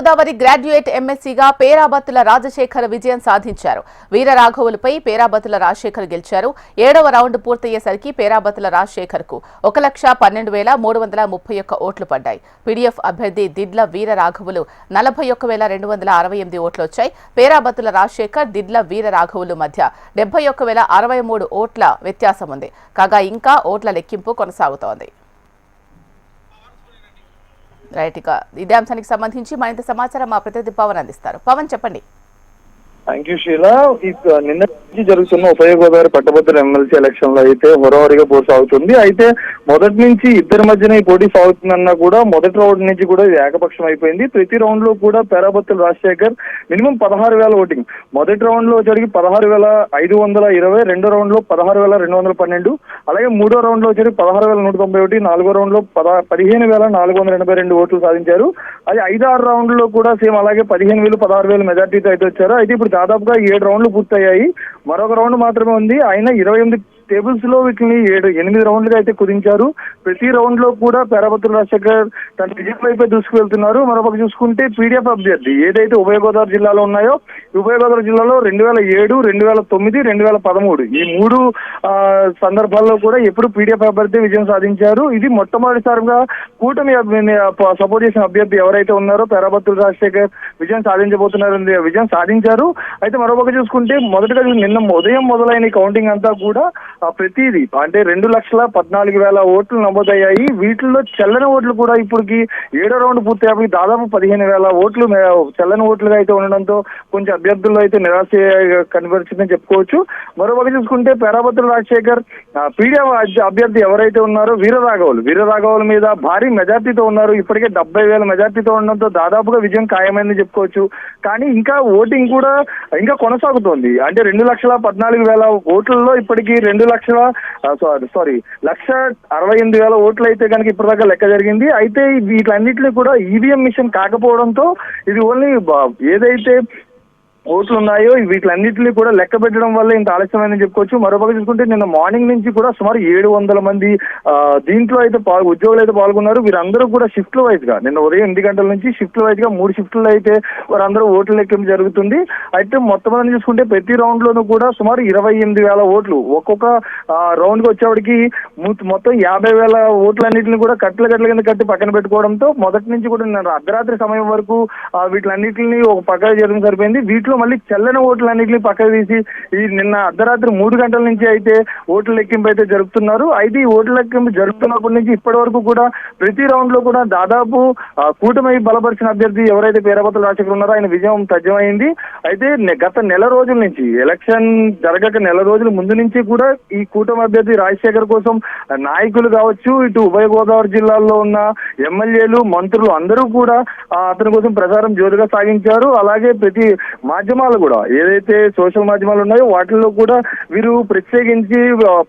Godavari graduate ఎమ్మెస్సీగా Perabathula Rajasekhar విజయం సాధించారు. వీరరాఘవులపై పేరాబత్తుల రాజశేఖర్ గెలిచారు. 7వ రౌండ్ పూర్తయ్యేసరికి పేరాబత్తుల రాజశేఖర్ కు 1,12,331 ఓట్లు పడ్డాయి. పీడీఎఫ్ అభ్యర్థి దిడ్ల వీరరాఘవులు 41,268 ఓట్లు వచ్చాయి. పేరాబత్తుల రాజశేఖర్, దిడ్ల వీరరాఘవులు మధ్య 71,063 ఓట్ల వ్యత్యాసం ఉంది. కాగా ఇంకా ఓట్ల లెక్కింపు కొనసాగుతోంది. రైట్, ఇక ఇదే అంశానికి సంబంధించి మరింత సమాచారం మా ప్రతినిధి పవన్ అందిస్తారు. పవన్, చెప్పండి. Thank you Sheela. నిన్న నుంచి జరుగుతున్న ఉభయ గోదావరి పట్టభద్రుల ఎమ్మెల్సీ ఎలక్షన్ లో అయితే హోరాహోరీగా పోటీ సాగుతుంది. అయితే మొదటి నుంచి ఇద్దరి మధ్యన ఈ పోటీ సాగుతుందన్నా కూడా మొదటి రౌండ్ నుంచి కూడా ఇది ఏకపక్షం అయిపోయింది. ప్రతి రౌండ్ లో కూడా పేరాబత్తుల రాజశేఖర్ మినిమం 16,000 ఓటింగ్. మొదటి రౌండ్ లో జరిగి 16,520, రెండో రౌండ్ లో 16,212, అలాగే మూడో రౌండ్ లో వచ్చి 16,191, నాలుగో రౌండ్ లో 15,482 ఓట్లు సాధించారు. అది 5-6 రౌండ్ లో కూడా సేమ్ అలాగే 15,000, 16,000 మెజార్టీతో అయితే వచ్చారు. అయితే ఇప్పుడు దాదాపుగా 7 రౌండ్లు పూర్తయ్యాయి. మరొక రౌండ్ మాత్రమే ఉంది. అయినా 28 టేబుల్స్ లో వీటిని 8 రౌండ్లుగా అయితే కుదించారు. ప్రతి రౌండ్ లో కూడా పేరాబత్తుల రాజశేఖర్ తన విజయం వైపే దూసుకువెళ్తున్నారు. మరొక చూసుకుంటే పీడీఎఫ్ అభ్యర్థి ఏదైతే ఉభయ గోదావరి జిల్లాలో ఉన్నాయో, ఉభయ గోదావరి జిల్లాలో 2007, 2009, 2013 ఈ 3 సందర్భాల్లో కూడా ఎప్పుడు పీడీఎఫ్ అభ్యర్థి విజయం సాధించారు. ఇది మొట్టమొదటిసారిగా కూటమి సపోర్ట్ చేసిన అభ్యర్థి ఎవరైతే ఉన్నారో పేరాబత్తుల రాజశేఖర్ విజయం సాధించారు. అయితే మరొక చూసుకుంటే మొదటగా నిన్న ఉదయం మొదలైన కౌంటింగ్ అంతా కూడా ప్రతిదీ అంటే 2,14,000 ఓట్లు నమోదయ్యాయి. వీటిల్లో చెల్లని ఓట్లు కూడా ఇప్పటికి 7వ రౌండ్ పూర్తయ్యాయి. దాదాపు 15,000 ఓట్లు చెల్లని ఓట్లుగా అయితే ఉండడంతో కొంచెం అభ్యర్థుల్లో అయితే నిరాశ కనబరిచిందని చెప్పుకోవచ్చు. మరొక చూసుకుంటే పేరాబత్తుల రాజశేఖర్ పీడీఎఫ్ అభ్యర్థి ఎవరైతే ఉన్నారో వీరరాఘవుల మీద భారీ మెజార్టీతో ఉన్నారు. ఇప్పటికే 70,000 మెజార్టీతో ఉండడంతో దాదాపుగా విజయం ఖాయమైందని చెప్పుకోవచ్చు. కానీ ఇంకా ఓటింగ్ కూడా ఇంకా కొనసాగుతోంది. అంటే 2,14,000 ఓట్లలో ఇప్పటికీ 1,68,000 ఓట్లు అయితే కనుక ఇప్పటిదాకా లెక్క జరిగింది. అయితే వీటన్నిటిని కూడా ఈవీఎం మిషన్ కాకపోవడంతో ఇది ఓన్లీ ఏదైతే ఓట్లు ఉన్నాయో వీటిలన్నింటినీ కూడా లెక్క పెట్టడం వల్ల ఇంత ఆలస్యమైందని చెప్పుకోవచ్చు. మరోపక్క చూసుకుంటే నిన్న మార్నింగ్ నుంచి కూడా సుమారు 700 మంది దీంట్లో అయితే ఉద్యోగులు అయితే పాల్గొన్నారు. వీరందరూ కూడా షిఫ్ట్ల వైజ్ గా నిన్న ఉదయం 8 గంటల నుంచి షిఫ్ట్ల వైజ్ గా 3 షిఫ్ట్లు అయితే వారందరూ ఓట్లు లెక్కింపు జరుగుతుంది. అయితే మొత్తం చూసుకుంటే ప్రతి రౌండ్ లోనూ కూడా సుమారు 28,000 ఓట్లు ఒక్కొక్క రౌండ్ కి వచ్చేవాడికి మొత్తం 50,000 ఓట్లన్నింటినీ కూడా కట్టల కింద కట్టి పక్కన పెట్టుకోవడంతో మొదటి నుంచి కూడా నిన్న అర్ధరాత్రి సమయం వరకు వీటిలన్నింటినీ ఒక పక్కన చేయడం సరిపోయింది. వీటిలో మళ్ళీ చెల్లని ఓట్లన్నింటినీ పక్కకు తీసి ఈ నిన్న అర్ధరాత్రి 3 గంటల నుంచి అయితే ఓట్ల లెక్కింపు అయితే జరుపుతున్నారు. అయితే ఈ ఓట్ల లెక్కింపు జరుపుతున్నప్పటి నుంచి ఇప్పటి వరకు కూడా ప్రతి రౌండ్ లో కూడా దాదాపు కూటమి బలపరిచిన అభ్యర్థి ఎవరైతే పేరాబత్తుల రాజశేఖర్ ఉన్నారో ఆయన విజయం తథ్యమైంది. అయితే గత నెల రోజుల నుంచి ఎలక్షన్ జరగక నెల రోజుల ముందు నుంచి కూడా ఈ కూటమి అభ్యర్థి రాజశేఖర్ కోసం నాయకులు కావచ్చు, ఇటు ఉభయ గోదావరి జిల్లాల్లో ఉన్న ఎమ్మెల్యేలు, మంత్రులు అందరూ కూడా అతని కోసం ప్రచారం జోరుగా సాగించారు. అలాగే ప్రతి మాధ్యమాలు కూడా ఏదైతే సోషల్ మాధ్యమాలు ఉన్నాయో వాటిల్లో కూడా వీరు ప్రత్యేకించి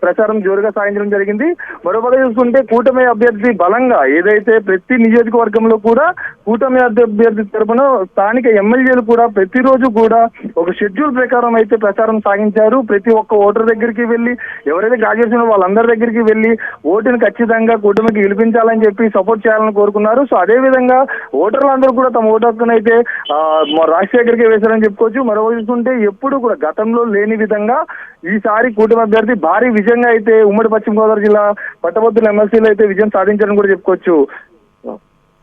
ప్రచారం జోరుగా సాగించడం జరిగింది. మరోపక్క చూసుకుంటే కూటమి అభ్యర్థి బలంగా ఏదైతే ప్రతి నియోజకవర్గంలో కూడా కూటమి అభ్యర్థి తరపున స్థానిక ఎమ్మెల్యేలు కూడా ప్రతిరోజు కూడా ఒక షెడ్యూల్ ప్రకారం అయితే ప్రచారం సాగించారు. ప్రతి ఒక్క ఓటర్ దగ్గరికి వెళ్ళి ఎవరైతే గ్రాడ్యుయేషన్ వాళ్ళందరి దగ్గరికి వెళ్ళి ఓటుని ఖచ్చితంగా కూటమికి గెలిపించాలని చెప్పి సపోర్ట్ చేయాలని కోరుకున్నారు. సో అదే విధంగా ఓటర్లందరూ కూడా తమ ఓటు హక్కును అయితే రాజశేఖర్కి వేశారని చెప్పుకోవచ్చు. మరో చూసుకుంటే ఎప్పుడు కూడా గతంలో లేని విధంగా ఈసారి కూటమి అభ్యర్థి భారీ విజయంగా అయితే ఉమ్మడి పశ్చిమ గోదావరి జిల్లా పట్టభద్రుల ఎమ్మెల్సీలో అయితే విజయం సాధించారని కూడా చెప్పుకోవచ్చు.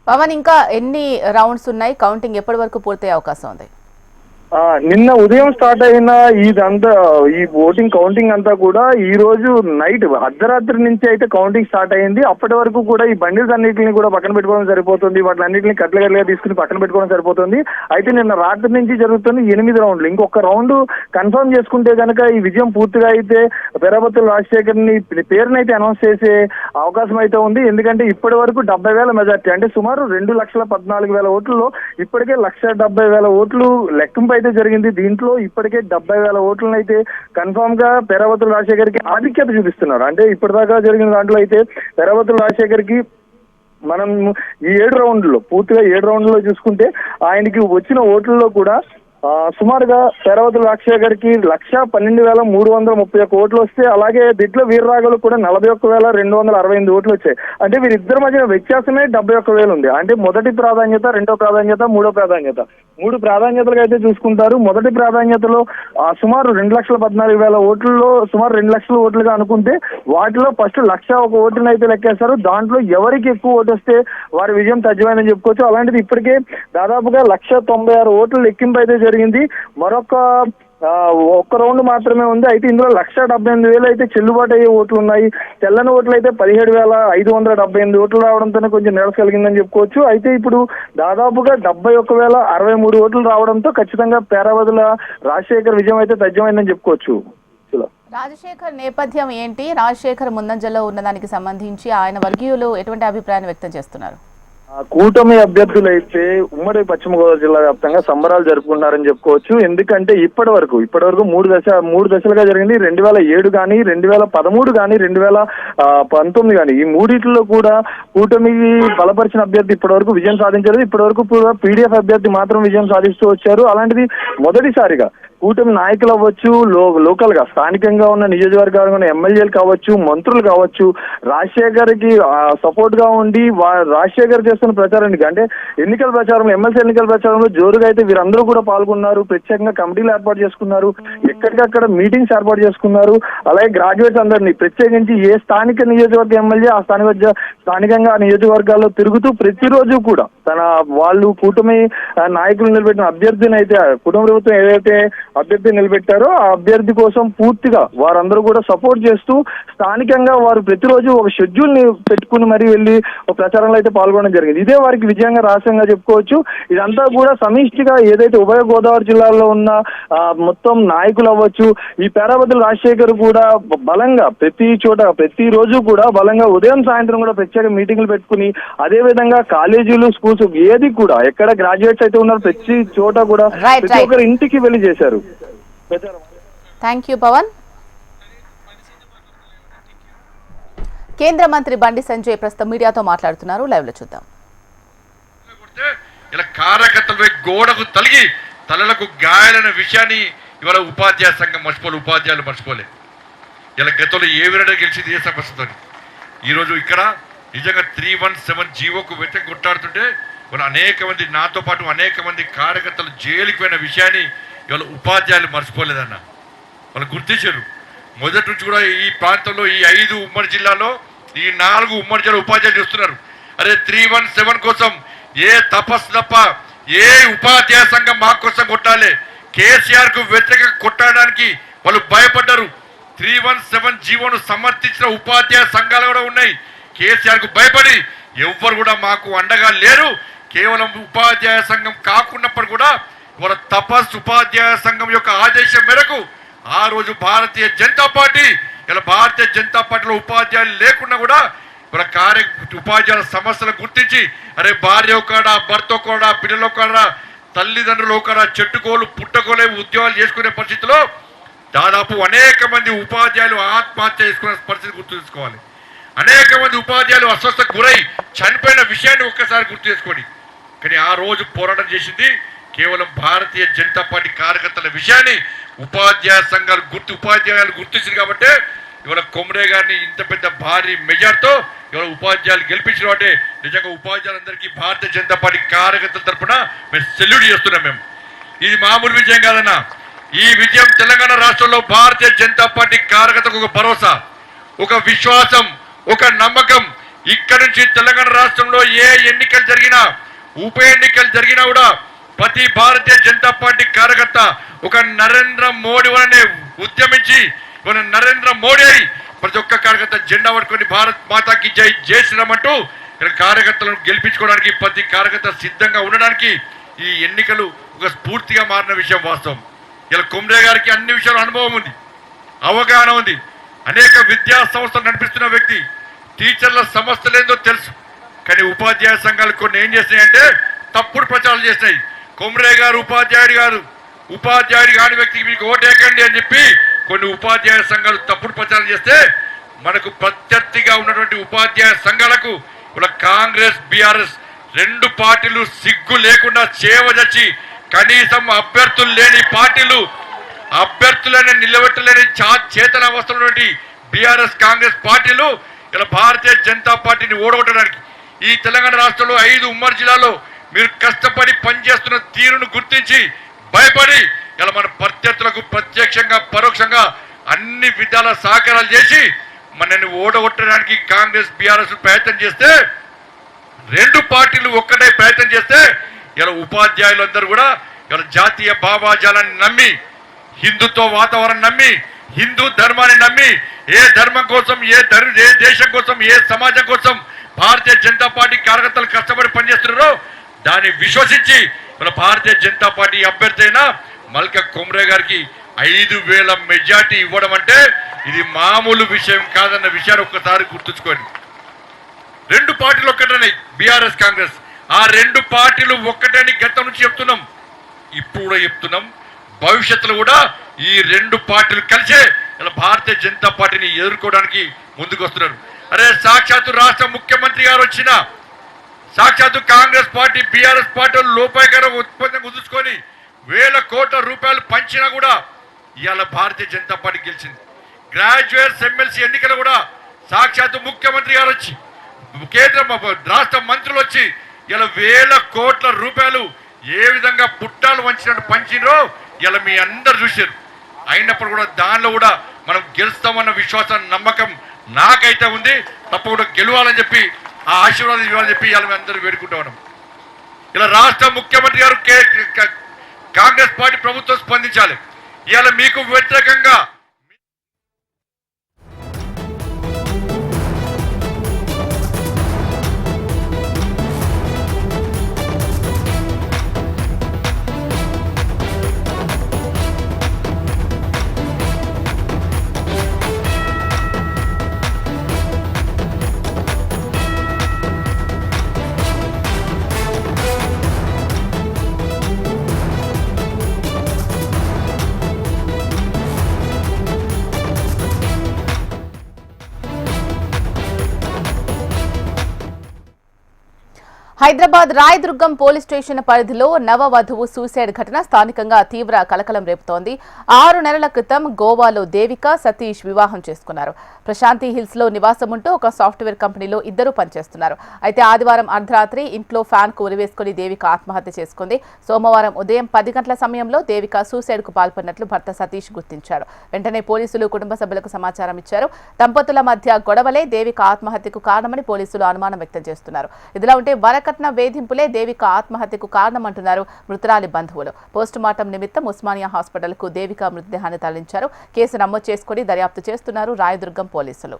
పవన్, ఇంకా ఎన్ని రౌండ్స్ ఉన్నాయి? కౌంటింగ్ ఎప్పటి వరకు పూర్తయ్యే అవకాశం ఉంది? నిన్న ఉదయం స్టార్ట్ అయిన ఈ ఓటింగ్ కౌంటింగ్ అంతా కూడా ఈ రోజు నైట్ అర్ధరాత్రి నుంచి అయితే కౌంటింగ్ స్టార్ట్ అయింది. అప్పటి వరకు కూడా ఈ బండిల్స్ అన్నింటిని కూడా పక్కన పెట్టుకోవడం సరిపోతుంది. వాటిని కట్టలుగా తీసుకుని పక్కన పెట్టుకోవడం సరిపోతుంది. అయితే నిన్న రాత్రి నుంచి జరుగుతుంది 8 రౌండ్లు. ఇంకొక రౌండ్ కన్ఫర్మ్ చేసుకుంటే కనుక ఈ విజయం పూర్తిగా అయితే పేరాబత్తుల రాజశేఖర్ పేరునైతే అనౌన్స్ చేసే అవకాశం అయితే ఉంది. ఎందుకంటే ఇప్పటి వరకు 70,000 మెజార్టీ అంటే సుమారు 2,14,000 ఓట్లలో ఇప్పటికే 1,70,000 ఓట్లు లెక్కింపు అయితే జరిగింది. దీంట్లో ఇప్పటికే 70,000 ఓట్లను అయితే కన్ఫామ్ గా పేరాబత్తుల రాజశేఖర్ కి ఆధిక్యత చూపిస్తున్నారు. అంటే ఇప్పటిదాకా జరిగిన దాంట్లో అయితే పేరాబత్తుల రాజశేఖర్ కి మనం ఈ 7 రౌండ్లో పూర్తిగా 7 రౌండ్లో చూసుకుంటే ఆయనకి వచ్చిన ఓట్లలో కూడా సుమారుగా పేరావతుల రాజశేఖర్కి 1,12,331 ఓట్లు వస్తే, అలాగే దిట్ల వీర్రాఘవులు కూడా 41,268 ఓట్లు వచ్చాయి. అంటే వీరిద్దరి మధ్య వ్యత్యాసమే 71,000 ఉంది. అంటే మొదటి ప్రాధాన్యత, రెండో ప్రాధాన్యత, మూడో ప్రాధాన్యత, 3 ప్రాధాన్యతలుగా అయితే చూసుకుంటారు. మొదటి ప్రాధాన్యతలో సుమారు 2,14,000 ఓట్లలో సుమారు 2 లక్షల ఓట్లుగా అనుకుంటే, వాటిలో ఫస్ట్ 1,01 ఓటుని అయితే లెక్కేస్తారు. దాంట్లో ఎవరికి ఎక్కువ ఓటు వస్తే వారి విజయం తథ్యమైందని చెప్పుకోవచ్చు. అలాంటిది ఇప్పటికే దాదాపుగా 1,96 ఓట్ల లెక్కింపు అయితే జరిగింది. మరొక ఒక్క రౌండ్ మాత్రమే ఉంది. అయితే ఇందులో 1,78,000 అయితే చెల్లుబాటు అయ్యే ఓట్లు ఉన్నాయి. తెల్లని ఓట్లు అయితే 17,578 ఓట్లు రావడంతోనే కొంచెం నిరాశ కలిగిందని చెప్పుకోవచ్చు. అయితే ఇప్పుడు దాదాపుగా 71,063 ఓట్లు రావడంతో ఖచ్చితంగా పేరావతుల రాజశేఖర్ విజయం అయితే తథ్యమైందని చెప్పుకోవచ్చు. రాజశేఖర్ నేపథ్యం ఏంటి? రాజశేఖర్ ముందంజలో ఉన్నదానికి సంబంధించి ఆయన వర్గీయులు ఎటువంటి అభిప్రాయాన్ని వ్యక్తం చేస్తున్నారు? కూటమి అభ్యర్థులు అయితే ఉమ్మడి పశ్చిమ గోదావరి జిల్లా వ్యాప్తంగా సంబరాలు జరుపుకున్నారని చెప్పుకోవచ్చు. ఎందుకంటే ఇప్పటి వరకు మూడు దశలుగా జరిగింది. 2007 కానీ, 2013 కానీ, 2019 కానీ, ఈ మూడిట్లో కూడా కూటమికి బలపరిచిన అభ్యర్థి ఇప్పటి వరకు విజయం సాధించలేదు. ఇప్పటి వరకు పీడీఎఫ్ అభ్యర్థి మాత్రం విజయం సాధిస్తూ వచ్చారు. అలాంటిది మొదటిసారిగా కూటమి నాయకులు అవ్వచ్చు, లోకల్ గా స్థానికంగా ఉన్న నియోజకవర్గాలు ఉన్న ఎమ్మెల్యేలు కావచ్చు, మంత్రులు కావచ్చు, రాజశేఖర్ కి సపోర్ట్ గా ఉండి రాజశేఖర్ చేస్తున్న ప్రచారానికి, అంటే ఎన్నికల ప్రచారంలో, ఎమ్మెల్సీ ఎన్నికల ప్రచారంలో జోరుగా అయితే వీరందరూ కూడా పాల్గొన్నారు. ప్రత్యేకంగా కమిటీలు ఏర్పాటు చేసుకున్నారు, ఎక్కడికక్కడ మీటింగ్స్ ఏర్పాటు చేసుకున్నారు. అలాగే గ్రాడ్యుయేట్స్ అందరినీ ప్రత్యేకించి ఏ స్థానిక నియోజకవర్గ ఎమ్మెల్యే ఆ స్థానికంగా ఆ నియోజకవర్గాల్లో తిరుగుతూ ప్రతిరోజు కూడా వాళ్ళు కూటమి నాయకులు నిలబెట్టిన అభ్యర్థిని అయితే, కుటుంబ ప్రభుత్వం ఏదైతే అభ్యర్థి నిలబెట్టారో ఆ అభ్యర్థి కోసం పూర్తిగా వారందరూ కూడా సపోర్ట్ చేస్తూ స్థానికంగా వారు ప్రతిరోజు ఒక షెడ్యూల్ ని పెట్టుకుని మరీ వెళ్ళి ఒక ప్రచారంలో అయితే పాల్గొనడం జరిగింది. ఇదే వారికి విజయంగా రహస్యంగా చెప్పుకోవచ్చు. ఇదంతా కూడా సమిష్టిగా ఏదైతే ఉభయ గోదావరి జిల్లాలో ఉన్న మొత్తం నాయకులు అవ్వచ్చు, ఈ పేరావతుల రాజశేఖర్ కూడా బలంగా ప్రతి చోట ప్రతిరోజు కూడా బలంగా ఉదయం సాయంత్రం కూడా ప్రత్యేక మీటింగ్లు పెట్టుకుని, అదే విధంగా కాలేజీలు, స్కూల్స్ ఏది కూడా ఎక్కడ గ్రాడ్యుయేట్స్ అయితే ఉన్నారు ప్రతి చోట కూడా ప్రతి ఒక్కరి ఇంటికి వెళ్ళి చేశారు. Thank you Pavan. కేంద్ర మంత్రి బండి సంజయ్ ప్రస్తుతం మీడియాతో మాట్లాడుతున్నారు. లైవ్ లో చూద్దాం. ఇలా కార్యకర్తలపై గోడకు తలిగి తలలకు గాయాలైన విషయాన్ని ఇవాళ ఉపాధ్యాయ సంఘం ఉపాధ్యాయులు మర్చిపోలే. ఇలా గతంలో ఏ విధంగా గెలిచింది ఏ సమస్యతో, ఈరోజు ఇక్కడ నిజంగా 317 జీవోకు వ్యతిరేకంగా కొట్టాడుతుంటే ఇవాళ అనేక మంది, నాతో పాటు అనేక మంది కార్యకర్తలు జైలుకి పోయిన విషయాన్ని ఇవాళ ఉపాధ్యాయులు మర్చిపోలేదన్న. వాళ్ళు గుర్తించారు. మొదటి నుంచి కూడా ఈ ప్రాంతంలో ఈ 5 ఉమ్మడి జిల్లాలో ఈ 4 ఉమ్మడి జిల్లా ఉపాధ్యాయులు చూస్తున్నారు. అరే 317 కోసం ఏ తపస్సు తప్ప ఏ ఉపాధ్యాయ సంఘం మా కోసం కొట్టాలి, కేసీఆర్ కు వ్యతిరేకంగా కొట్టడానికి వాళ్ళు భయపడ్డారు. 317 జీవోను సమర్థించిన ఉపాధ్యాయ సంఘాలు కూడా ఉన్నాయి. కేసీఆర్ కు భయపడి ఎవ్వరు కూడా మాకు అండగా లేరు. కేవలం ఉపాధ్యాయ సంఘం కాకున్నప్పుడు కూడా వాళ్ళ తపస్సు ఉపాధ్యాయ సంఘం యొక్క ఆదేశం మేరకు ఆ రోజు భారతీయ జనతా పార్టీ, ఇలా భారతీయ జనతా పార్టీలో ఉపాధ్యాయులు లేకుండా కూడా వాళ్ళ ఉపాధ్యాయుల సమస్యలు గుర్తించి, అరే భార్య ఒకడా, భర్త ఒకడా, పిల్లలు ఒకడా, తల్లిదండ్రులు ఒకడా, చెట్టుకోలు పుట్టకోలే ఉద్యోగాలు చేసుకునే పరిస్థితిలో దాదాపు అనేక మంది ఉపాధ్యాయులు ఆత్మహత్య చేసుకునే పరిస్థితి గుర్తు చేసుకోవాలి. అనేక మంది ఉపాధ్యాయులు అస్వస్థకు గురై చనిపోయిన విషయాన్ని ఒక్కసారి గుర్తు చేసుకోండి. కానీ ఆ రోజు పోరాటం చేసింది కేవలం భారతీయ జనతా పార్టీ కార్యకర్తల విషయాన్ని ఉపాధ్యాయ సంఘాలు ఉపాధ్యాయులు గుర్తించింది. కాబట్టి ఇవాళ కొమరే గారిని ఇంత పెద్ద భారీ మెజార్టీతో ఇవాళ ఉపాధ్యాయులు గెలిపించిన అంటే నిజంగా ఉపాధ్యాయులందరికీ భారతీయ జనతా పార్టీ కార్యకర్తల తరఫున మేము సెల్యూట్ చేస్తున్నాం. మేము ఇది మామూలు విజయం కాదన్నా. ఈ విజయం తెలంగాణ రాష్ట్రంలో భారతీయ జనతా పార్టీ కార్యకర్తలకు ఒక భరోసా, ఒక విశ్వాసం, ఒక నమ్మకం. ఇక్కడ నుంచి తెలంగాణ రాష్ట్రంలో ఏ ఎన్నికలు జరిగినా, ఉప ఎన్నికలు జరిగినా కూడా ప్రతి భారతీయ జనతా పార్టీ కార్యకర్త ఒక నరేంద్ర మోడీ వలనే ఉద్యమించి మన నరేంద్ర మోడీ అయి ప్రతి ఒక్క కార్యకర్త జెండా పట్టుకొని భారత్ మాతాకి జై జై శ్రీరామ్ అంటూ కార్యకర్తలను గెలిపించుకోవడానికి ప్రతి కార్యకర్త సిద్ధంగా ఉండడానికి ఈ ఎన్నికలు ఒక స్ఫూర్తిగా మారిన విషయం వాస్తవం. ఇలా కొమరే గారికి అన్ని విషయాలు అనుభవం ఉంది, అవగాహన ఉంది. అనేక విద్యా సంస్థలు నడిపిస్తున్న వ్యక్తి, టీచర్ల సమస్యలేందో తెలుసు. కానీ ఉపాధ్యాయ సంఘాలు కొన్ని ఏం చేసినాయంటే తప్పుడు ప్రచారాలు చేసినాయి. కొమరే గారు ఉపాధ్యాయుడు కాని వ్యక్తికి మీకు ఓటేకండి అని చెప్పి కొన్ని ఉపాధ్యాయ సంఘాలు తప్పుడు ప్రచారం చేస్తే మనకు ప్రత్యర్థిగా ఉన్నటువంటి ఉపాధ్యాయ సంఘాలకు ఇలా కాంగ్రెస్ బీఆర్ఎస్ 2 పార్టీలు సిగ్గు లేకుండా చేవజచ్చి కనీసం అభ్యర్థులు లేని పార్టీలు, అభ్యర్థులను నిలబెట్టలేని చేతన అవస్థలు బీఆర్ఎస్ కాంగ్రెస్ పార్టీలు ఇలా భారతీయ జనతా పార్టీని ఓడగొట్టడానికి ఈ తెలంగాణ రాష్ట్రంలో 5 ఉమ్మడి జిల్లాలో మీరు కష్టపడి పనిచేస్తున్న తీరును గుర్తించి భయపడి ఇలా మన ప్రత్యర్థులకు ప్రత్యక్షంగా పరోక్షంగా అన్ని విధాల సహకారాలు చేసి మనల్ని ఓడగొట్టడానికి కాంగ్రెస్ బీఆర్ఎస్ ప్రయత్నం చేస్తే, 2 పార్టీలు ఒక్కటే ప్రయత్నం చేస్తే ఇలా ఉపాధ్యాయులందరూ కూడా ఇలా జాతీయ భావాజాలాన్ని నమ్మి, హిందుత్వ వాతావరణం నమ్మి, హిందూ ధర్మాన్ని నమ్మి, ఏ ధర్మం కోసం, ఏ దేశం కోసం, ఏ సమాజం కోసం భారతీయ జనతా పార్టీ కార్యకర్తలు కష్టపడి పనిచేస్తున్నారో దాన్ని విశ్వసించి మన భారతీయ జనతా పార్టీ అభ్యర్థి అయిన మల్క కుమ్రే గారికి 5,000 మెజార్టీ ఇవ్వడం అంటే ఇది మామూలు విషయం కాదన్న విషయాన్ని ఒక్కసారి గుర్తుంచుకోండి. 2 పార్టీలు ఒక్కటనే, బీఆర్ఎస్ కాంగ్రెస్. ఆ 2 పార్టీలు ఒక్కటని గతం నుంచి చెప్తున్నాం, ఇప్పుడు కూడా చెప్తున్నాం, భవిష్యత్తులో కూడా ఈ 2 పార్టీలు కలిసే ఇలా భారతీయ జనతా పార్టీని ఎదుర్కోవడానికి ముందుకు వస్తున్నారు. అరే సాక్షాత్తు రాష్ట్ర ముఖ్యమంత్రి గారు వచ్చిన, సాక్షాత్తు కాంగ్రెస్ పార్టీ బీఆర్ఎస్ పార్టీలు లోపాయకర ఉత్పత్తి కుదుర్చుకొని 1,000 కోట్ల రూపాయలు పంచినా కూడా ఇవాళ భారతీయ జనతా పార్టీ గెలిచింది. గ్రాడ్యుయేట్స్ ఎమ్మెల్సీ ఎన్నికలు కూడా సాక్షాత్తు ముఖ్యమంత్రి గారు వచ్చి, కేంద్ర రాష్ట్ర మంత్రులు వచ్చి ఇలా 1,000 కోట్ల రూపాయలు ఏ విధంగా పుట్టాలు వంచినట్టు పంచినో ఇలా మీ అందరు చూశారు. అయినప్పుడు కూడా దానిలో కూడా మనం గెలుస్తామన్న విశ్వాసం, నమ్మకం నాకైతే ఉంది. తప్పకుండా గెలవాలని చెప్పి, ఆ ఆశీర్వాదం ఇవ్వాలని చెప్పి ఇలా అందరూ వేడుకుంటా ఉన్నాం. ఇలా రాష్ట్ర ముఖ్యమంత్రి గారు కాంగ్రెస్ పార్టీ ప్రభుత్వం స్పందించాలి. ఇలా మీకు వ్యతిరేకంగా హైదరాబాద్ రాయదుర్గం పోలీస్ స్టేషన్ పరిధిలో నవవధువు సూసైడ్ ఘటన స్థానికంగా తీవ్ర కలకలం రేపుతోంది. 6 నెలల క్రితం గోవాలో దేవిక, సతీష్ వివాహం చేసుకున్నారు. ప్రశాంతి హిల్స్ లో నివాసముంటూ ఒక సాఫ్ట్వేర్ కంపెనీలో ఇద్దరు పనిచేస్తున్నారు. అయితే ఆదివారం అర్ధరాత్రి ఇంట్లో ఫ్యాన్ కు ఉరివేసుకుని దేవిక ఆత్మహత్య చేసుకుంది. సోమవారం ఉదయం 10 గంటల సమయంలో దేవిక సూసైడ్ కు పాల్పడినట్లు భర్త సతీష్ గుర్తించారు. వెంటనే పోలీసులు కుటుంబ సభ్యులకు సమాచారం ఇచ్చారు. దంపతుల మధ్య గొడవలే దేవిక ఆత్మహత్యకు కారణమని పోలీసులు అనుమానం వ్యక్తం చేస్తున్నారు. ఇదిలా ఉంటే వరకట్న వేధింపులే దేవిక ఆత్మహత్యకు కారణమంటున్నారు మృతురాలి బంధువులు. పోస్టుమార్టం నిమిత్తం ఉస్మానియా హాస్పిటల్ కు దేవిక మృతదేహాన్ని తరలించారు. కేసు నమోదు చేసుకుని దర్యాప్తు చేస్తున్నారు రాయదుర్గం పోలీసులు.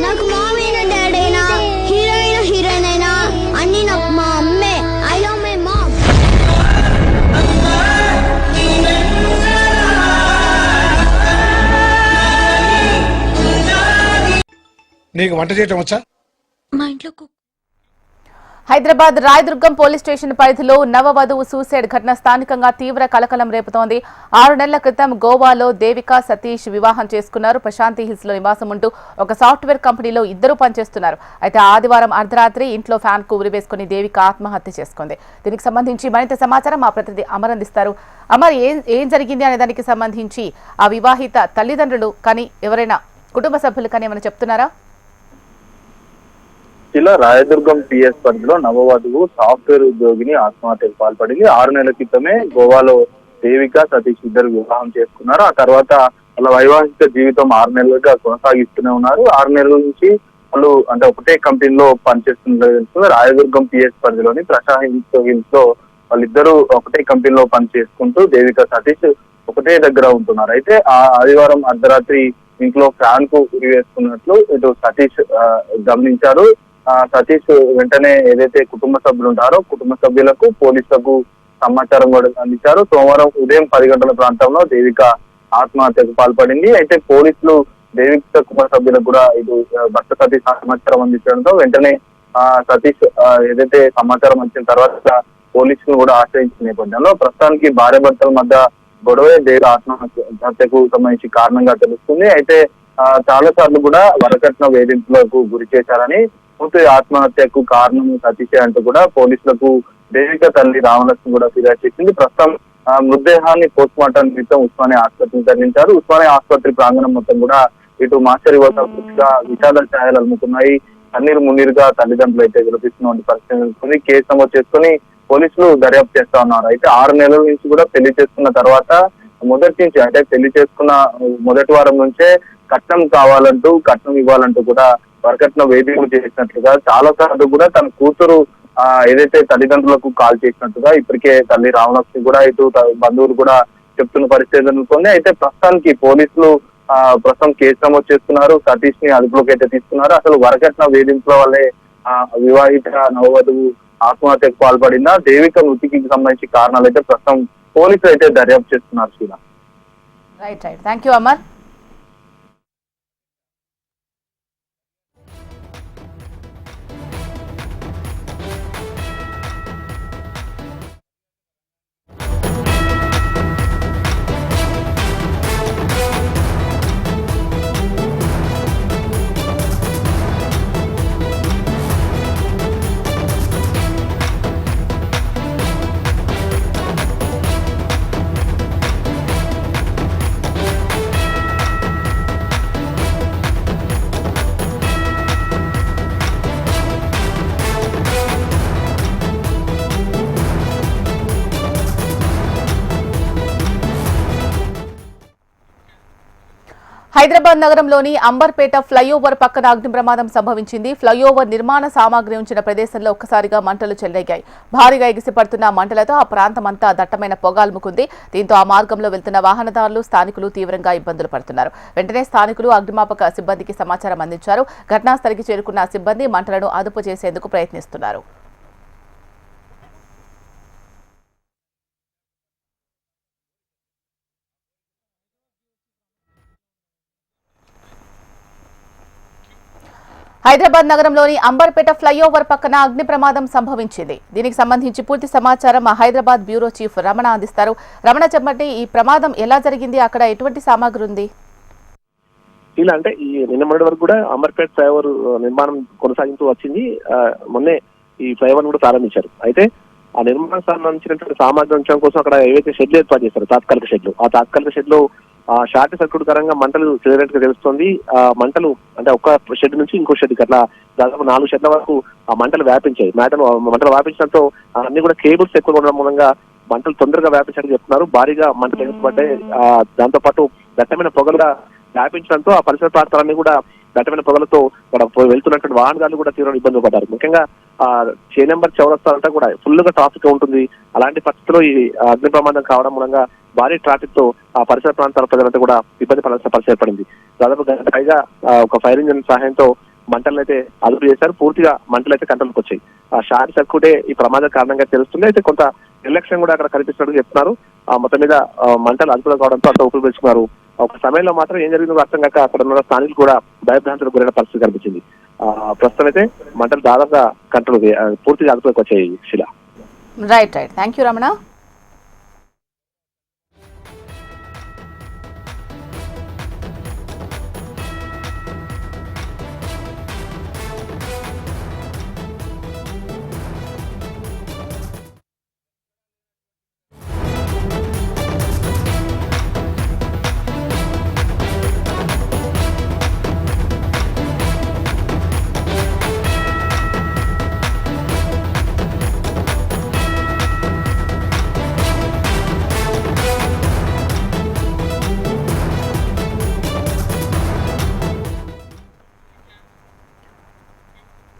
నాకు మామయ్య డాడీ అయినా హీరోయిన్ అయినా అన్ని నాకు మా అమ్మే. I love my mom. నీకు వంట చేయటం వచ్చా? మా ఇంట్లో హైదరాబాద్ రాయదుర్గం పోలీస్ స్టేషన్ పరిధిలో నవవధువు సూసైడ్ ఘటన స్థానికంగా తీవ్ర కలకలం రేపుతోంది. 6 నెలల క్రితం గోవాలో దేవిక, సతీష్ వివాహం చేసుకున్నారు. ప్రశాంతి హిల్స్ లో నివాసముంటూ ఒక సాఫ్ట్వేర్ కంపెనీలో ఇద్దరు పనిచేస్తున్నారు. అయితే ఆదివారం అర్ధరాత్రి ఇంట్లో ఫ్యాన్ కు ఉరివేసుకుని దేవిక ఆత్మహత్య చేసుకుంది. దీనికి సంబంధించి మరింత సమాచారం మా ప్రతినిధి అమర్ అందిస్తారు. అమర్, ఏం జరిగింది అనే దానికి సంబంధించి ఆ వివాహిత తల్లిదండ్రులు కానీ ఎవరైనా కుటుంబ సభ్యులు కానీ ఏమైనా చెప్తున్నారా? ఇలా రాయదుర్గం పిఎస్ పరిధిలో నవవధువు సాఫ్ట్వేర్ ఉద్యోగిని ఆత్మహత్యకు పాల్పడింది. 6 నెలల క్రితమే గోవాలో దేవిక, సతీష్ ఇద్దరు వివాహం చేసుకున్నారు. ఆ తర్వాత వాళ్ళ వైవాహిక జీవితం 6 నెలలుగా కొనసాగిస్తూనే ఉన్నారు. 6 నెలల నుంచి వాళ్ళు అంటే ఒకటే కంపెనీలో పనిచేస్తున్నారు. రాయదుర్గం పిఎస్ పరిధిలోని ప్రశాంతి హిల్స్ లో వాళ్ళిద్దరూ ఒకటే కంపెనీలో పనిచేసుకుంటూ దేవిక, సతీష్ ఒకటే దగ్గర ఉంటున్నారు. అయితే ఆ ఆదివారం అర్ధరాత్రి ఇంట్లో ఫ్యాన్ కు ఉరి వేసుకున్నట్లు ఇటు సతీష్ గమనించారు. సతీష్ వెంటనే ఏదైతే కుటుంబ సభ్యులు ఉంటారో కుటుంబ సభ్యులకు, పోలీసులకు సమాచారం కూడా అందించారు. సోమవారం ఉదయం 10 గంటల ప్రాంతంలో దేవిక ఆత్మహత్యకు పాల్పడింది. అయితే పోలీసులు దేవిక కుటుంబ సభ్యులకు కూడా ఇటు భర్త సతీష్ సమాచారం అందించడంతో వెంటనే సతీష్ ఏదైతే సమాచారం వచ్చిన తర్వాత పోలీసులు కూడా ఆశ్రయించిన నేపథ్యంలో ప్రస్తుతానికి భార్య భర్తల మధ్య గొడవే దేవి ఆత్మహత్యకు సంబంధించి కారణంగా తెలుస్తుంది. అయితే చాలా సార్లు కూడా వరకట్న వేధింపులకు గురి చేశారని, పూర్తి ఆత్మహత్యకు కారణం సతీషే అంటూ కూడా పోలీసులకు దేవిక తల్లి రామలక్ష్మి కూడా ఫిర్యాదు చేసింది. ప్రస్తుతం మృతదేహాన్ని పోస్ట్ మార్టం నిమిత్తం ఉస్మానియా ఆసుపత్రికి తరలించారు. ఉస్మానియా ఆసుపత్రి ప్రాంగణం మొత్తం కూడా ఇటు మాస్టర్ యువత పూర్తిగా విషాద ఛాయలు అలుముకున్నాయి. కన్నీరు మున్నీరుగా తల్లిదండ్రులు అయితే విలపిస్తున్న పరిస్థితి కేసు నమోదు చేసుకుని పోలీసులు దర్యాప్తు చేస్తా ఉన్నారు. అయితే 6 నెలల నుంచి కూడా పెళ్లి చేసుకున్న తర్వాత మొదటి నుంచి అంటే పెళ్లి చేసుకున్న మొదటి వారం నుంచే కట్నం కావాలంటూ కట్నం ఇవ్వాలంటూ కూడా వరకట్న వేధింపు చేసినట్లుగా చాలా సార్లు కూడా తన కూతురు ఏదైతే తల్లిదండ్రులకు కాల్ చేసినట్టుగా ఇప్పటికే తల్లి రామలక్ష్మి కూడా ఇటు బంధువులు కూడా చెప్తున్న పరిస్థితి జరుగుతుంది. అయితే ప్రస్తుతానికి పోలీసులు ప్రస్తుతం కేసు నమోదు చేస్తున్నారు. సతీష్ ని అదుపులోకి అయితే తీసుకున్నారు. అసలు వరకట్న వేధింపుల వల్లే వివాహిత నవవధువు ఆత్మహత్యకు పాల్పడిందా, దేవిక మృతికి సంబంధించి కారణాలు అయితే ప్రస్తుతం పోలీసులు అయితే దర్యాప్తు చేస్తున్నారు. Sreena right. Thank you Amar. Hyderabad నగరంలోని అంబర్పేట ఫ్లైఓవర్ పక్కన అగ్ని ప్రమాదం సంభవించింది. ఫ్లైఓవర్ నిర్మాణ సామాగ్రి ఉంచిన ప్రదేశంలో ఒక్కసారిగా మంటలు చెలరేగాయి. భారీగా ఎగిసిపడుతున్న మంటలతో ఆ ప్రాంతమంతా దట్టమైన పొగాల్ముకుంది. దీంతో ఆ మార్గంలో వెళ్తున్న వాహనదారులు, స్థానికులు తీవ్రంగా ఇబ్బందులు పడుతున్నారు. వెంటనే స్థానికులు అగ్నిమాపక సిబ్బందికి సమాచారం అందించారు. ఘటనాస్థలికి చేరుకున్న సిబ్బంది మంటలను అదుపు చేసేందుకు ప్రయత్నిస్తున్నారు. హైదరాబాద్ నగరంలోని అంబర్పేట ఫ్లైఓవర్ పక్కన అగ్ని ప్రమాదం సంభవించింది. దీనికి సంబంధించి పూర్తి సమాచారం హైదరాబాద్ బ్యూరో చీఫ్ రమణ అందిస్తారు. రమణ, చెప్పండి, ఈ ప్రమాదం ఎలా జరిగింది? అక్కడ ఎటువంటి సామాగ్రి ఉంది? ఇలా అంటే ఈ నిన్న మొన్నటి వరకు కూడా అంబర్పేట ఫ్లైఓవర్ నిర్మాణం కొనసాగుతూ వచ్చింది. మొన్నే ఈ ఫ్లైఓవర్ కూడా ప్రారంభించారు. అయితే ఆ నిర్మాణం సంబంధించినటువంటి సామాగ్రి ఉంచడం కోసం అక్కడ ఏవైతే షెడ్లు ఏర్పాటు చేశారు, తాత్కాలిక షెడ్లు, ఆ తాత్కాలిక షెడ్ లో షార్ట్ సర్క్యూట్ కారణంగా మంటలు చెదిరినట్టుగా తెలుస్తోంది. మంటలు అంటే ఒక్క షెడ్ నుంచి ఇంకో షెడ్కి అట్లా దాదాపు 4 షెడ్ల వరకు ఆ మంటలు వ్యాపించాయి. మంటలు వ్యాపించడంతో అన్ని కూడా కేబుల్స్ ఎక్కువ ఉండడం మూలంగా మంటలు తొందరగా వ్యాపించాలని చెప్తున్నారు. భారీగా మంటలు ఎగసిపడ్డాయి. దాంతో పాటు దట్టమైన పొగలుగా వ్యాపించడంతో ఆ పరిసర ప్రాంతాలన్నీ కూడా దట్టమైన పొగలతో ఇక్కడ వెళ్తున్నటువంటి వాహనదారులు కూడా తీవ్ర ఇబ్బందులు పడ్డారు. ముఖ్యంగా చే నెంబర్ చౌరస్తా అంతా కూడా ఫుల్ గా ట్రాఫిక్ ఉంటుంది. అలాంటి పరిస్థితుల్లో ఈ అగ్ని ప్రమాదం కావడం మూలంగా భారీ ట్రాఫిక్ తో ఆ పరిసర ప్రాంతాల ప్రజలంతా కూడా ఇబ్బంది పడాల్సిన పరిస్థితి ఏర్పడింది. దాదాపు గంట పైగా ఒక ఫైర్ ఇంజిన్ సహాయంతో మంటలను అయితే అదుపు చేశారు. పూర్తిగా మంటలు అయితే కంట్రోల్కి వచ్చాయి. ఆ షార్ట్ సర్క్యూటే ఈ ప్రమాదం కారణంగా తెలుస్తుంది. అయితే కొంత నిర్లక్ష్యం కూడా అక్కడ కనిపిస్తున్నట్టు చెప్తున్నారు. మొత్తం మీద మంటలు అదుపులో కావడంతో అంతా ఊపిరి పీల్చుకున్నారు. ఒక సమయంలో మాత్రం ఏం జరిగిందో అర్థం కాక అక్కడ ఉన్న స్థానికులు కూడా భయభ్రాంతులకు గురైన పరిస్థితి కనిపించింది. ప్రస్తుతం అయితే మంటలు దాదాపుగా కంట్రోల్ పూర్తిగా అదుపులోకి వచ్చాయి. Sheela right. Thank you Ramana.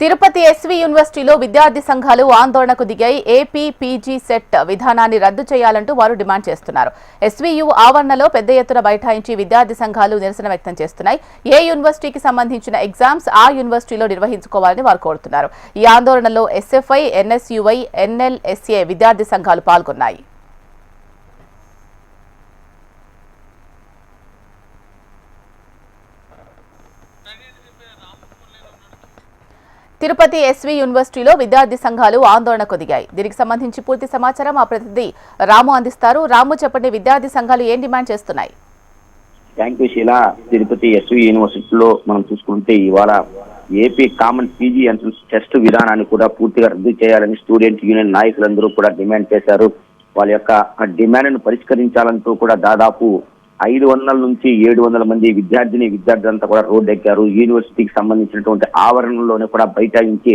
Tirupati SV యూనివర్సిటీలో విద్యార్థి సంఘాలు ఆందోళనకు దిగాయి. ఏపీ పీజీ సెట్ విధానాన్ని రద్దు చేయాలంటూ వారు డిమాండ్ చేస్తున్నారు. ఎస్వీయు ఆవరణలో పెద్ద ఎత్తున బైఠాయించి విద్యార్థి సంఘాలు నిరసన వ్యక్తం చేస్తున్నాయి. ఏ యూనివర్సిటీకి సంబంధించిన ఎగ్జామ్స్ ఆ యూనివర్సిటీలో నిర్వహించుకోవాలని వారు కోరుతున్నారు. ఈ ఆందోళనలో ఎస్ఎఫ్ఐ, ఎన్ఎస్యుఐ, ఎన్ఎల్ఎస్ఏ విద్యార్థి సంఘాలు పాల్గొన్నాయి. తిరుపతి ఎస్వి యూనివర్సిటీలో విద్యార్థి సంఘాలు ఆందోళనకు దిగాయి. దీనికి సంబంధించి పూర్తి సమాచారం మా ప్రతినిధి రాము అందిస్తారు. రాము, చెప్పండి, విద్యార్థి సంఘాలు ఏం డిమాండ్ చేస్తున్నాయి? Thank you Sheela. Tirupati SV యూనివర్సిటీలో మనం చూసుకుంటే ఇవాళ AP common PG entrance test విధానాన్ని కూడా పూర్తిగా రద్దు చేయాలని స్టూడెంట్ యూనియన్ నాయకులందరూ కూడా డిమాండ్ చేశారు. వాళ్ళ యొక్క డిమాండ్ను పరిష్కరించాలంటూ కూడా దాదాపు 500 నుంచి 700 మంది విద్యార్థులంతా కూడా రోడ్డు ఎక్కారు. యూనివర్సిటీకి సంబంధించినటువంటి ఆవరణలోనే కూడా బైఠాయించి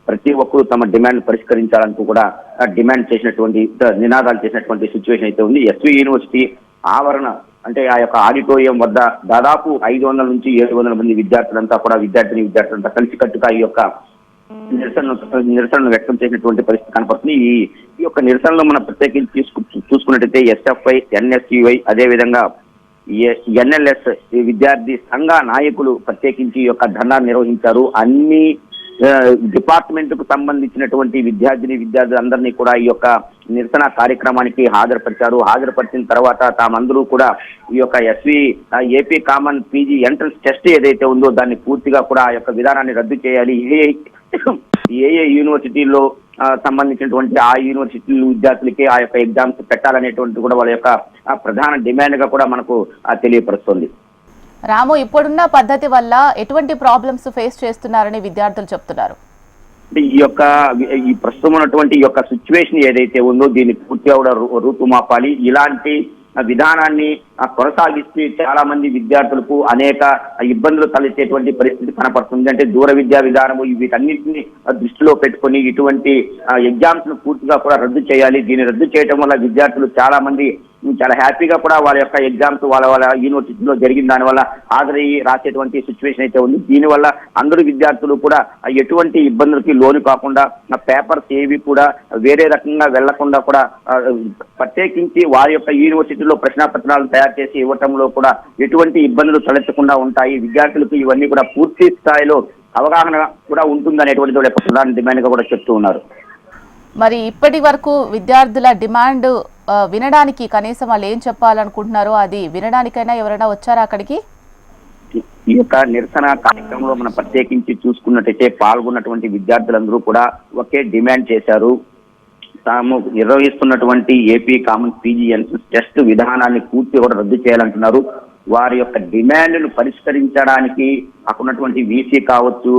ప్రతి ఒక్కరూ తమ డిమాండ్ పరిష్కరించాలంటూ కూడా డిమాండ్ చేసినటువంటి నినాదాలు చేసినటువంటి సిచ్యువేషన్ అయితే ఉంది. ఎస్వి యూనివర్సిటీ ఆవరణ అంటే ఆ యొక్క ఆడిటోరియం వద్ద దాదాపు 500 నుంచి 700 మంది విద్యార్థులంతా కలిసికట్టుగా ఈ యొక్క నిరసనను వ్యక్తం చేసినటువంటి పరిస్థితి కనపడుతుంది. ఈ యొక్క నిరసనలో మనం ప్రత్యేకించి చూసుకున్నట్టయితే ఎస్ఎఫ్ఐ, ఎన్ఎస్యుఐ, అదేవిధంగా ఎన్ఎల్ఎస్ విద్యార్థి సంఘ నాయకులు ప్రత్యేకించి ఈ యొక్క ధర్నా నిర్వహించారు. అన్ని డిపార్ట్మెంట్ కు సంబంధించినటువంటి విద్యార్థులందరినీ కూడా ఈ యొక్క నిరసన కార్యక్రమానికి హాజరుపరిచిన తర్వాత తామందరూ కూడా ఈ యొక్క AP common PG entrance test ఏదైతే ఉందో దాన్ని పూర్తిగా కూడా ఆ యొక్క విధానాన్ని రద్దు చేయాలి. ఏ యూనివర్సిటీలో సంబంధించినటువంటి ఆ యూనివర్సిటీ విద్యార్థులకి ఆ యొక్క ఎగ్జామ్స్ పెట్టాలనేటువంటి కూడా వాళ్ళ యొక్క ప్రధాన డిమాండ్ గా కూడా మనకు తెలియపరుస్తుంది. రాము, ఇప్పుడున్న పద్ధతి వల్ల ఎటువంటి ప్రాబ్లమ్స్ ఫేస్ చేస్తున్నారని విద్యార్థులు చెప్తున్నారు? ఈ ప్రస్తుతం ఉన్నటువంటి ఈ యొక్క సిచ్యువేషన్ ఏదైతే ఉందో దీన్ని పూర్తిగా కూడా రూపుమాపాలి. ఇలాంటి విధానాన్ని కొనసాగిస్తే చాలా మంది విద్యార్థులకు అనేక ఇబ్బందులు తలెత్తేటువంటి పరిస్థితి కనపడుతుంది. అంటే దూర విద్యా విధానము వీటన్నింటినీ దృష్టిలో పెట్టుకొని ఇటువంటి ఎగ్జామ్స్ ను పూర్తిగా కూడా రద్దు చేయాలి. దీన్ని రద్దు చేయడం వల్ల విద్యార్థులు చాలా మంది చాలా హ్యాపీగా కూడా వాళ్ళ యొక్క ఎగ్జామ్స్ వాళ్ళ యూనివర్సిటీలో జరిగిన దానివల్ల హాజరయ్యి రాసేటువంటి సిచ్యువేషన్ అయితే ఉంది. దీనివల్ల అందరూ విద్యార్థులు కూడా ఎటువంటి ఇబ్బందులకి లోను కాకుండా పేపర్స్ ఏవి కూడా వేరే రకంగా వెళ్లకుండా కూడా ప్రత్యేకించి వారి యొక్క యూనివర్సిటీలో ప్రశ్నాపత్రాలు తయారు చేసి ఇవ్వటంలో కూడా ఎటువంటి ఇబ్బందులు తలెత్తకుండా ఉంటాయి. విద్యార్థులకు ఇవన్నీ కూడా పూర్తి స్థాయిలో అవగాహన కూడా ఉంటుందనేటువంటి ప్రధాన డిమాండ్ గా కూడా చెప్తూ ఉన్నారు. మరి ఇప్పటి వరకు విద్యార్థుల డిమాండ్ వినడానికి కనీసం వాళ్ళు ఏం చెప్పాలనుకుంటున్నారో అది వినడానికైనా ఎవరైనా వచ్చారా అక్కడికి? ఈ యొక్క నిరసన కార్యక్రమంలో మనం ప్రత్యేకించి చూసుకున్నట్టయితే పాల్గొన్నటువంటి విద్యార్థులందరూ కూడా ఒకే డిమాండ్ చేశారు. తాము నిర్వహిస్తున్నటువంటి AP common PG entrance test విధానాన్ని పూర్తి కూడా రద్దు చేయాలంటున్నారు. వారి యొక్క డిమాండ్ను పరిష్కరించడానికి అక్కడున్నటువంటి వీసీ కావచ్చు,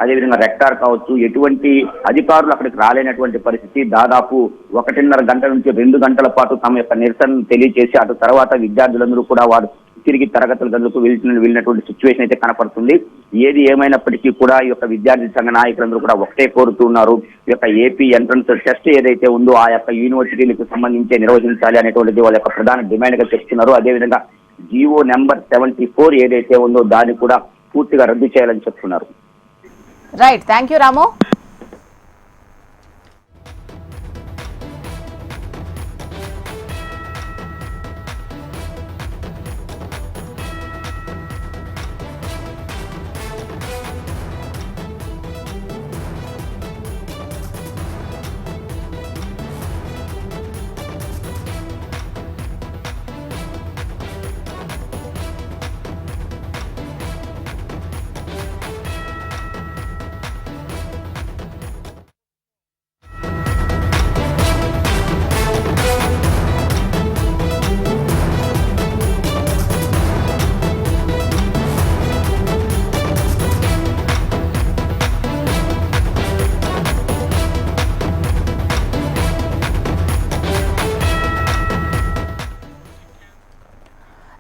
అదేవిధంగా రెక్టార్ కావచ్చు, ఎటువంటి అధికారులు అక్కడికి రాలేనటువంటి పరిస్థితి. దాదాపు 1.5 గంటల నుంచి 2 గంటల పాటు తమ యొక్క నిరసనను తెలియజేసి అటు తర్వాత విద్యార్థులందరూ కూడా వారు తిరిగి తరగతుల గదులకు వెళ్ళినటువంటి సిచ్యువేషన్ అయితే కనపడుతుంది. ఏది ఏమైనప్పటికీ కూడా ఈ యొక్క విద్యార్థి సంఘ నాయకులందరూ కూడా ఒకటే కోరుతున్నారు, ఈ యొక్క ఏపీ ఎంట్రన్స్ టెస్ట్ ఏదైతే ఉందో ఆ యొక్క యూనివర్సిటీలకు సంబంధించి నిర్వహించాలి అనేటువంటిది వాళ్ళ యొక్క ప్రధాన డిమాండ్ గా చెప్తున్నారు. అదేవిధంగా జీవో నెంబర్ 74 ఏదైతే ఉందో దాన్ని కూడా పూర్తిగా రద్దు చేయాలని చెప్తున్నారు. రైట్, థ్యాంక్ యూ రాము.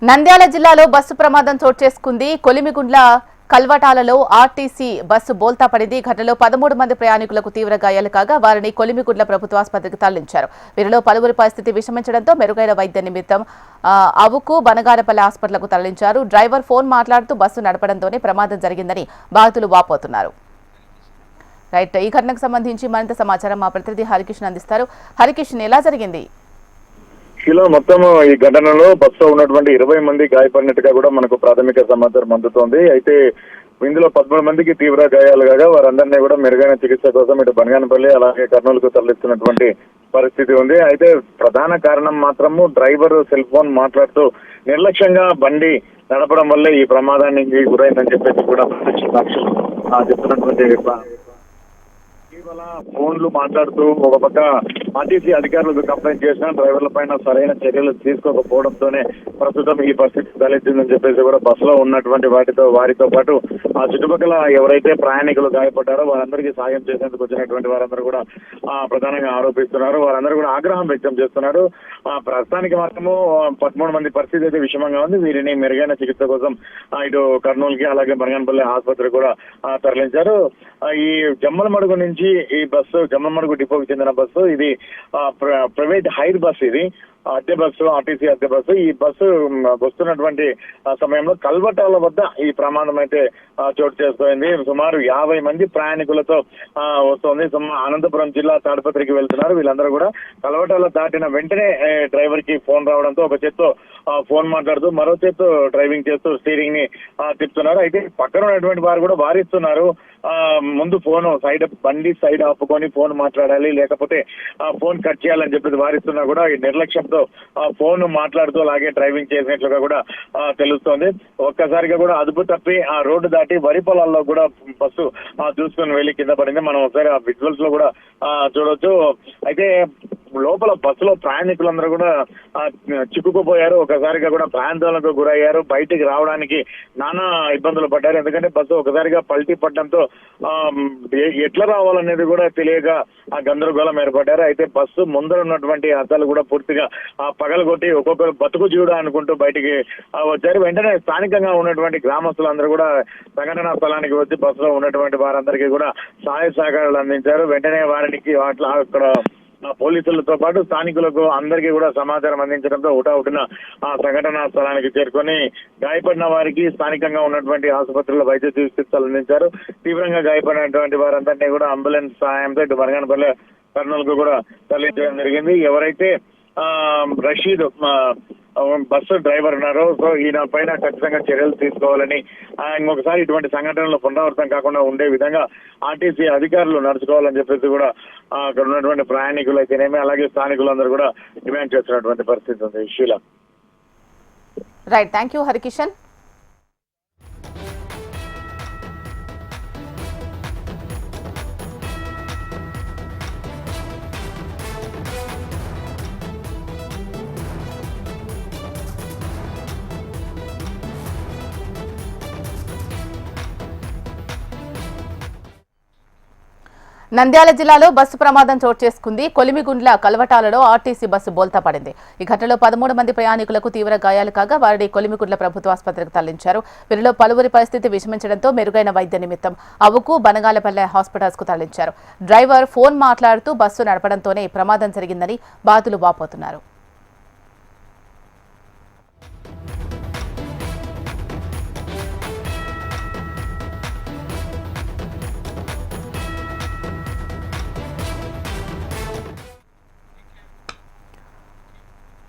నంద్యాల జిల్లాలో బస్సు ప్రమాదం చోటు చేసుకుంది. కొలిమిగుండ్ల కల్వటాలలో ఆర్టీసీ బస్సు బోల్తా పడింది. ఘటనలో 13 మంది ప్రయాణికులకు తీవ్ర గాయాలు కాగా వారిని కొలిమిగుండ్ల ప్రభుత్వ ఆసుపత్రికి తరలించారు. వీరిలో పలువురి పరిస్థితి విషమించడంతో మెరుగైన వైద్య నిమిత్తం అవుకు బనగానపల్లి హాస్పిటల్కు తరలించారు. డ్రైవర్ ఫోన్ మాట్లాడుతూ బస్సు నడపడంతోనే ప్రమాదం జరిగిందని బాధితులు వాపోతున్నారు. రైట్, ఈ ఘటనకు సంబంధించి మరింత సమాచారం మా ప్రతినిధి హరికిషన్ అందిస్తారు. హరికిషన్, ఎలా జరిగింది? ఇలా మొత్తం ఈ ఘటనలో బస్సులో ఉన్నటువంటి 20 మంది గాయపడినట్టుగా కూడా మనకు ప్రాథమిక సమాచారం అందుతోంది. అయితే ఇందులో 13 మందికి తీవ్ర గాయాలు కాగా వారందరినీ కూడా మెరుగైన చికిత్స కోసం ఇటు బనగానపల్లి అలాగే కర్నూలుకు తరలిస్తున్నటువంటి పరిస్థితి ఉంది. అయితే ప్రధాన కారణం మాత్రము డ్రైవర్ సెల్ ఫోన్ మాట్లాడుతూ నిర్లక్ష్యంగా బండి నడపడం వల్లే ఈ ప్రమాదానికి గురైందని చెప్పేసి కూడా ప్రత్యక్ష సాక్షులు చెప్తున్నటువంటి ఇటీవల ఫోన్లు మాట్లాడుతూ ఒక పక్క ఆర్టీసీ అధికారులకు కంప్లైంట్ చేసినా డ్రైవర్ల పైన సరైన చర్యలు తీసుకోకపోవడంతోనే ప్రస్తుతం ఈ పరిస్థితి తలెత్తిందని చెప్పేసి కూడా బస్సులో ఉన్నటువంటి వారితో పాటు ఆ చుట్టుపక్కల ఎవరైతే ప్రయాణికులు గాయపడ్డారో వారందరికీ సాయం చేసేందుకు వచ్చినటువంటి వారందరూ కూడా ప్రధానంగా ఆరోపిస్తున్నారు. వారందరూ కూడా ఆగ్రహం వ్యక్తం చేస్తున్నారు. ప్రస్తుతానికి మాత్రము 13 మంది పరిస్థితి అయితే విషమంగా ఉంది. వీరిని మెరుగైన చికిత్స కోసం ఇటు కర్నూలుకి అలాగే బనగానపల్లి ఆసుపత్రికి కూడా తరలించారు. ఈ జమ్మలమడుగు నుంచి ఈ బస్సు జమ్మలమడుగు డిపోకి చెందిన బస్సు ఇది ప్రైవేట్ హైర్ బస్సు, ఇది అద్దె బస్సు, ఆర్టీసీ అద్దె బస్సు. ఈ బస్సు వస్తున్నటువంటి సమయంలో కల్వటాల వద్ద ఈ ప్రమాదం అయితే చోటు చేసుకోయింది. సుమారు 50 మంది ప్రయాణికులతో వస్తుంది. అనంతపురం జిల్లా తాడిపత్రికి వెళ్తున్నారు. వీళ్ళందరూ కూడా కల్వటాల దాటిన వెంటనే డ్రైవర్ కి ఫోన్ రావడంతో ఒక చేత్తో ఫోన్ మాట్లాడుతూ మరో చేత్తో డ్రైవింగ్ చేస్తూ స్టీరింగ్ ని తిప్పుతున్నారు. అయితే పక్కన ఉన్నటువంటి వారు కూడా వారిస్తున్నారు, ముందు ఫోన్ బండి సైడ్ ఆపుకొని ఫోన్ మాట్లాడాలి, లేకపోతే ఫోన్ కట్ చేయాలని చెప్పేసి వారిస్తున్నా కూడా ఈ నిర్లక్ష్యంతో ఫోన్ మాట్లాడుతూ అలాగే డ్రైవింగ్ చేసినట్లుగా కూడా తెలుస్తోంది. ఒక్కసారిగా కూడా అదుపు తప్పి ఆ రోడ్డు దాటి వరి పొలాల్లో కూడా బస్సు దూసుకొని వెళ్లి కింద పడింది. మనం ఒకసారి ఆ విజువల్స్ లో కూడా చూడొచ్చు. అయితే లోపల బస్సులో ప్రయాణికులందరూ కూడా చిక్కుకుపోయారు. ఒకసారిగా కూడా భయాందోళనకు గురయ్యారు. బయటికి రావడానికి నానా ఇబ్బందులు పడ్డారు. ఎందుకంటే బస్సు ఒకసారిగా పల్టీ పడడంతో ఎట్లా రావాలనేది కూడా తెలియక ఆ గందరగోళం ఏర్పడ్డారు. అయితే బస్సు ముందర ఉన్నటువంటి అద్దాలు కూడా పూర్తిగా పగలగొట్టి ఒక్కొక్కరు బతుకు జీవుడా అనుకుంటూ బయటికి వచ్చారు. వెంటనే స్థానికంగా ఉన్నటువంటి గ్రామస్తులందరూ కూడా సంఘటనా స్థలానికి వచ్చి బస్సులో ఉన్నటువంటి వారందరికీ కూడా సహాయ సహకారాలు అందించారు. వెంటనే వారికి అక్కడ పోలీసులతో పాటు స్థానికులకు అందరికీ కూడా సమాచారం అందించడంతో హుటాహుటిన ఆ సంఘటనా స్థలానికి చేరుకొని గాయపడిన వారికి స్థానికంగా ఉన్నటువంటి ఆసుపత్రిలో వైద్య చికిత్సలు అందించారు. తీవ్రంగా గాయపడినటువంటి వారందరినీ కూడా అంబులెన్స్ సహాయంతో ఇటు బనగానపల్లి కర్నూలుకు కూడా తరలించడం జరిగింది. ఎవరైతే రషీద్ బస్సు డ్రైవర్ ఉన్నారో సో ఈయన పైన ఖచ్చితంగా చర్యలు తీసుకోవాలని, ఇంకొకసారి ఇటువంటి సంఘటనలు పునరావృతం కాకుండా ఉండే విధంగా ఆర్టీసీ అధికారులు నడుచుకోవాలని చెప్పేసి కూడా అక్కడ ఉన్నటువంటి ప్రయాణికులు అయితేనేమి అలాగే స్థానికులందరూ కూడా డిమాండ్ చేస్తున్నటువంటి పరిస్థితి ఉంది. Sheela. Right, thank you Harikishan. Nandyal జిల్లాలో బస్సు ప్రమాదం చోటు చేసుకుంది. కొలిమిగుండ్ల కల్వటాలలో ఆర్టీసీ బస్సు బోల్తా పడింది. ఈ ఘటనలో 13 మంది ప్రయాణికులకు తీవ్ర గాయాలు కాగా వారిని కొలిమిగుండ్ల ప్రభుత్వ ఆసుపత్రికి తరలించారు. వీరిలో పలువురి పరిస్థితి విషమించడంతో మెరుగైన వైద్య నిమిత్తం అవుకు బనగాలపల్లె హాస్పిటల్స్ కు తరలించారు. డ్రైవర్ ఫోన్ మాట్లాడుతూ బస్సు నడపడంతోనే ప్రమాదం జరిగిందని బాధితులు వాపోతున్నారు.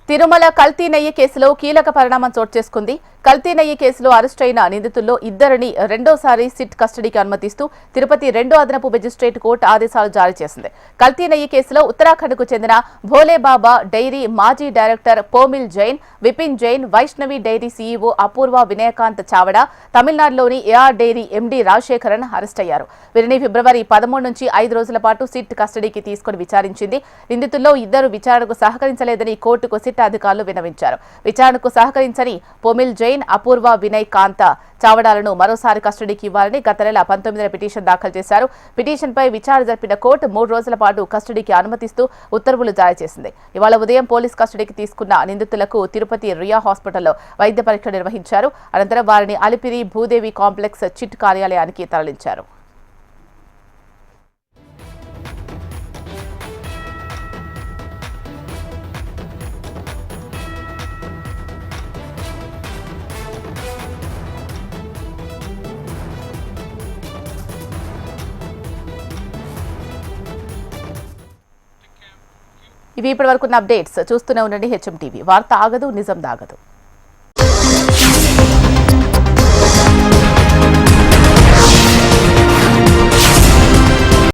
తిరుమల కల్తీ నెయ్యి కేసులో కీలక పరిణామం చోటు చేసుకుంది. కల్తీ నెయ్యి కేసులో అరెస్టైన నిందితుల్లో ఇద్దరిని రెండోసారి సిట్ కస్టడీకి అనుమతిస్తూ తిరుపతి 2వ అదనపు మెజిస్ట్రేట్ కోర్టు ఆదేశాలు జారీ చేసింది. కల్తీ నెయ్యి కేసులో ఉత్తరాఖండ్కు చెందిన భోలేబాబా డైరీ మాజీ director Pomil Jain, Vipin Jain, Vaishnavi dairy CEO Apurva Vinaykant Chavda, తమిళనాడులోని AR dairy MD Rajasekharan arrest అయ్యారు. వీరిని ఫిబ్రవరి 13 నుంచి 5 రోజుల పాటు సిట్ కస్టడీకి తీసుకుని విచారించింది. నిందితుల్లో ఇద్దరు విచారణకు సహకరించలేదని కోర్టుకు సిట్ అధికారులు విన్నవించారు. విచారణకు సహకరించని పోమిల్ జైన్, అపూర్వ వినయ్ కాంత చావడాలను మరోసారి కస్టడీకి ఇవ్వాలని గత నెల 19న పిటిషన్ దాఖలు చేశారు. పిటిషన్పై విచారణ జరిపిన కోర్టు 3 రోజుల పాటు కస్టడీకి అనుమతిస్తూ ఉత్తర్వులు జారీ చేసింది. ఇవాళ ఉదయం పోలీస్ కస్టడీకి తీసుకున్న నిందితులకు తిరుపతి రియా హాస్పిటల్లో వైద్య పరీక్ష నిర్వహించారు. అనంతరం వారిని అలిపిరి భూదేవి కాంప్లెక్స్ చిట్ కార్యాలయానికి తరలించారు. ఇవి ఇప్పటివరకున్న అప్డేట్స్. చూస్తూనే ఉండండి హెచ్ఎం టీవీ. వార్త ఆగదు, నిజం దాగదు.